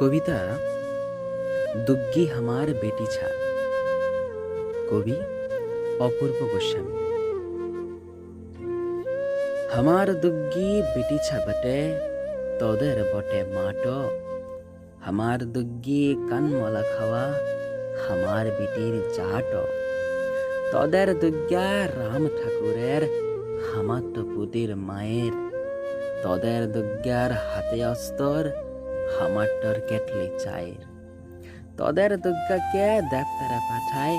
কবিতা দুগ্গি হামার বেটি ছা, কবি অপূর্ব গোস্বামী। হামার দুগ্গি বেটি ছা বটে, তোদের বটে মাট। হামার দুগ্গি কানমলা খাওয়া, হামার বিটির জাট। তোদের দুগ্গা রাম ঠাকুরের, হামার তো পুতির মায়ের। তোদের দুগ্গার হাতে অস্তর, হামারটার কেটলি চায়ের। তোদের দুগ্গাকে দেবতারা পাঠায়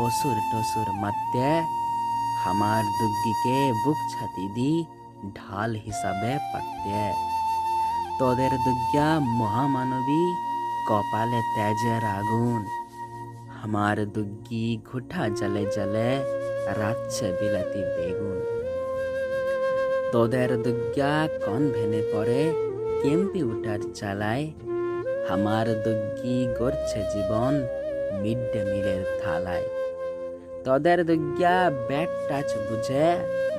অসুর টসুর মারতে, হামার দুগ্গিকে বুক ছাতি দি ঢাল হিসাবে পাকতে। তোদের দুগ্গা মহামানবী, কপালে তেজের আগুন। হামার দুগ্গি ঘুঠা জলে জলে, রাচ্ছে বিলাতি বেগুন। তোদের দুগ্গা কনভেনে পড়ে, কম্পিউটার চালায়। হামার দুগ্গি গড়ছে জীবন, মিড ডে মিলের থালায়। তোদের দুগ্গা ব্যাট টাচ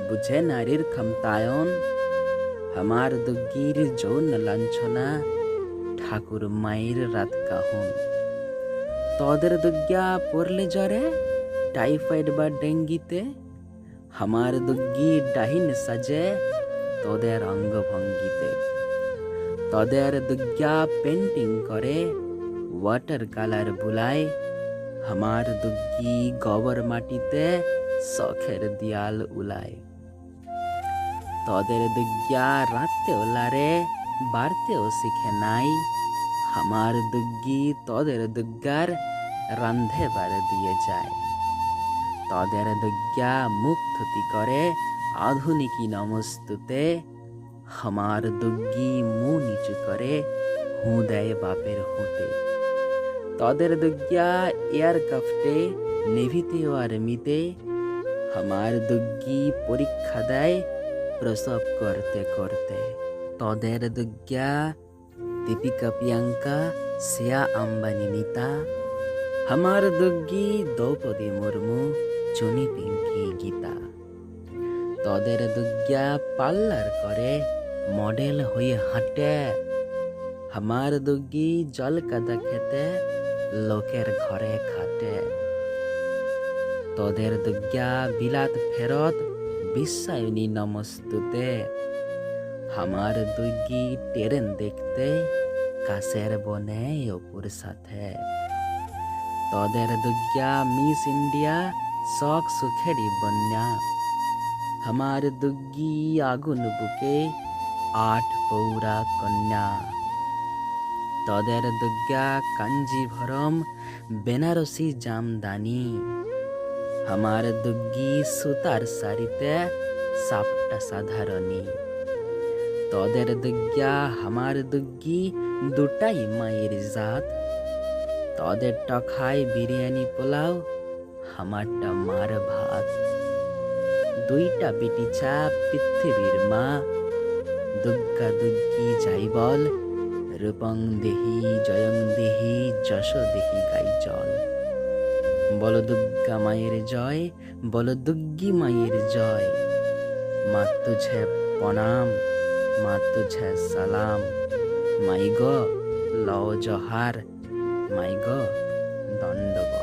বুঝে নারীর ক্ষমতায়ন। হামার দুগ্গির যৌন লাঞ্ছনা, ঠাকুর মায়ের রাত কাহুন। তোদের দুগ্গা পড়লে জ্বরে, টাইফয়েড বা ডেঙ্গিতে, হামার দুগ্গি ডাহিন সাজে তোদের অঙ্গভঙ্গিতে। তোদের দুগ্গা পেন্টিং করে, ওয়াটার কালার বুলায়। হামার দুগ্গি গোবর মাটিতে শখের দিয়াল উলায়। তোদের দুগ্গা রাতেও লারে, বাড়তেও শিখে নাই। হামার দুগ্গি তোদের দুগ্গার রান্ধে বার দিয়ে যায়। তোদের দুগ্গা মুখ থুতি করে, আধুনিকী নমস্তুতে। হামার দুগ্গি মুখ নিচু করে, হুঁ দেয় বাপের হুঁতে। তোদের দুগ্গা এয়ারক্রাফটে, নেভিতে ও আর্মিতে। হামার দুগ্গি পরীক্ষা দেয় প্রসব করতে করতে। তোদের দুগ্গা দীপিকা প্রিয়াঙ্কা, শ্রেয়া আম্বানি নিতা। হামার দুগ্গি দ্রৌপদী মুর্মু, চুনি পিঙ্কি গীতা। তোদের দুগ্গা পার্লার করে, মডেল হয়ে হাঁটে। হামার দুগ্গি জল কাদা খেতে, লোকের ঘরে খাটে। তোদের দুগ্গা বিলাত ফেরত, বিশ্বায়নী নমস্তুতে। হামার দুগ্গি ট্রেন দেখতে, কাশের বনে অপুর সাথে। তোদের দুগ্গা মিস ইন্ডিয়া, শখ সুখেরই বন্যা। হামার দুগ্গি আগুন বুকে, 8 পৌরা কন্যা। তোদের দুগ্গা কাঞ্জিভরম, বেনারসি জামদানি। হামার দুগ্গি সুতার শাড়িতে, সাপটা সাধারণী। তোদের দুগ্গা হামার দুগ্গি দুটাই মায়ের জাত। তোদেরটা খায় বিরিয়ানি পোলাও, হামারটা মার ভাত। দুইটা বেটি ছা পৃথিবীর মা, দুগ্গা দুগ্গি যাই বল। রূপং দেহি জয়ং দেহি, যশ দেহি গাই চল। বল দুগ্গা মায়ের জয়, বল দুগ্গি মায়ের জয়। মা তুঝে প্রণাম, মা তুঝে সালাম। মাই গো লও জহার, মাই গো দণ্ডবত।